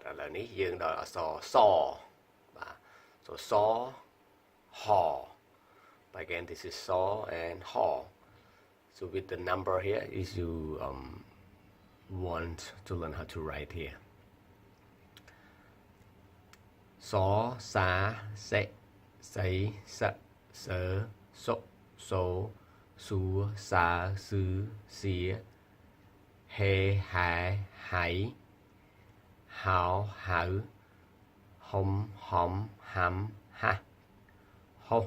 ឥឡូវនេះយើងដល់អក្សរសបាទ so ស ហ but again this is ស and ហ so with the number here is you want to learn how to write here ស សា សេ សៃ ស សើ សុ សូ សួ សា សឺ សៀ ហេ ហែ ហៃ ហៅ ហៅ ហុំ ហំ ហាំ ហាស់ ហុះ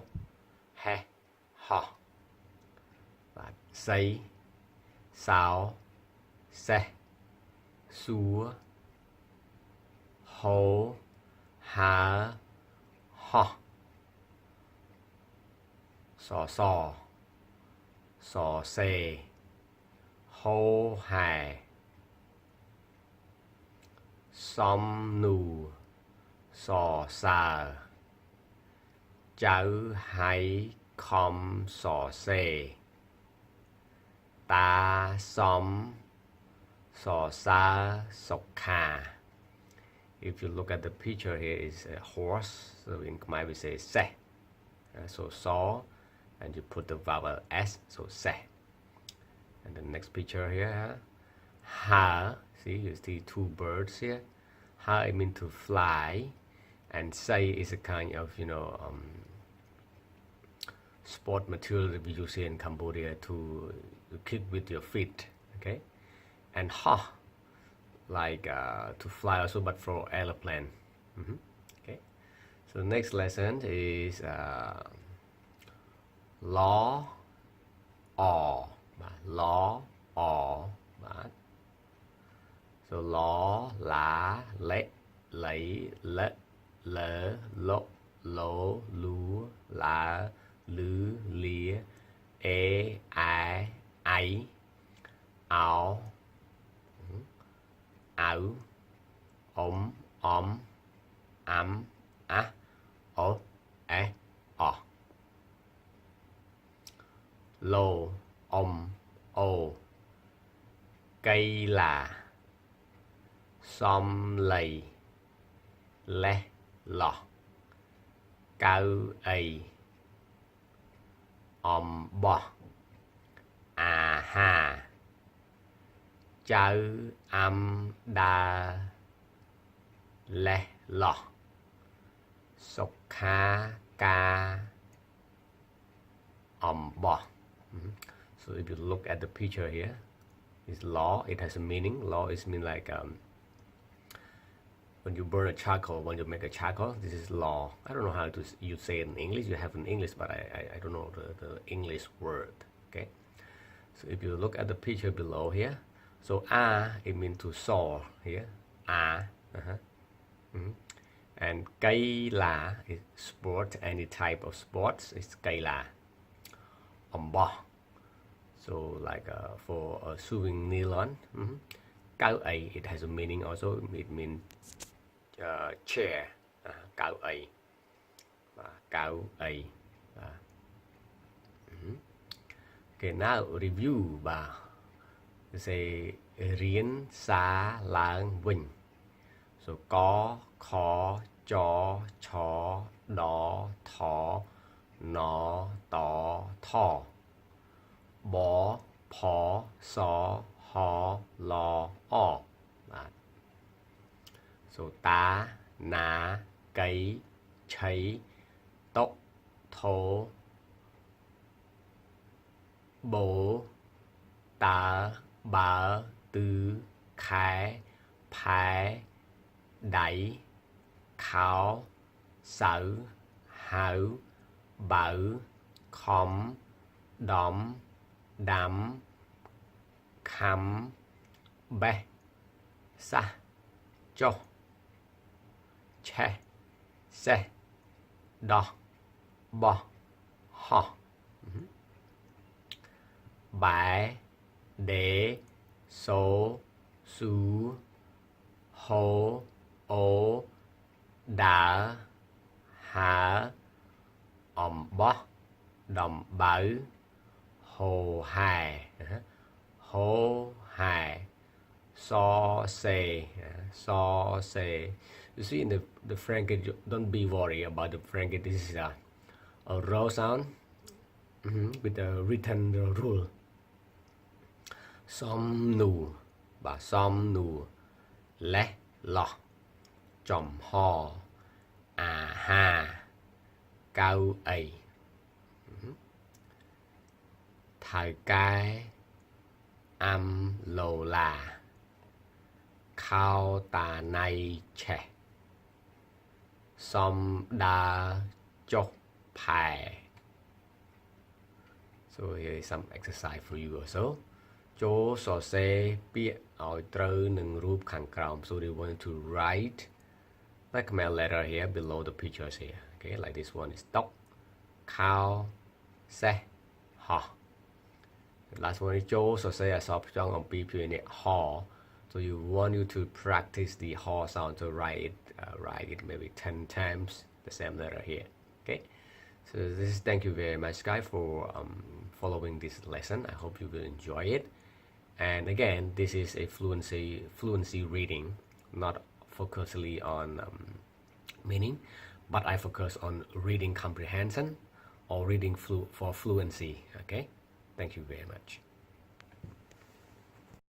ហេះ ហោះ បាទសៃ សោ សេះ សួរ ហូ ហើរ ហោះ សស សសេ ហូហែ សំនូសសើចៅហៃខំសសេតាសំសសើសុខា if you look at the picture here is a horse so in Khmer we say សេះ so ស and you put the vowel s so សេះ and the next picture here ហើ see you see two birds here ហើ it means to fly and say is a kind of sport material that we use here in Cambodia to kick with your feet, okay? And ha, like to fly also, but for airplane. Okay. So the next lesson is law or law or so law la le lấy le lỡ lộ lỗ lú lá lứ lía ê ai ấy áo áo ôm ấm á ố ế ọ lô ô cây là xóm lầy lê lọ cao ấy bò ha cháu đa lê lọ sọc kha ca bò. So if you look at the picture here, it's law. It has a meaning. Law is mean like when you burn a charcoal, when you make a charcoal, this is law. I don't know how to you say it in English. You have in English, but I don't know the English word. Okay. So if you look at the picture below here, so it means to saw here. And cây là is sport. Any type of sports is cây là. Bò. So like for sewing nylon. Cao ấy, it has a meaning also. It means chair. Cao ấy. Cao ấy. Okay, now review bà. Say riêng xa lang vinh. So có, khó, cho, chó, đó, thọ, nó, tỏ, thọ. Bó, phó, xó, hó, lò, o. So tá, ná, cây, cháy, tốc, thố, bố, tá, bá, tư, khai, phái, đáy, kháo, sở, hảo, bảo, khóm, đóm, đám, khám, bê, sa, cho, che, se, đo, bò, ho. Bãi, đế, số, su, hô, ô, đã, hạ, bó, đồng bảo, hồ hài, saw say, saw say. You see in the Frankish, don't be worried about the Frankish. This is a raw sound with a written rule. Som nu và som nu le lo chom ho ha cao ấy thời cái lô là khao tà này trẻ som đa chốc bài. So here is some exercise for you also. Chỗ sổ xe biết ở trừ nâng rúp khẳng krong. So they want to write the Khmer letter here below the pictures here. Okay, like this one is tóc, khao, xe, ho. The last one is chỗ sổ xe sọp trong ông bí 표현의 ho. So you want you to practice the ho sound to write it maybe 10 times the same letter here. Okay. So this is, thank you very much guys for following this lesson. I hope you will enjoy it. And again, this is a fluency reading, not focusly on meaning, but I focus on reading comprehension or reading for fluency. Okay, thank you very much.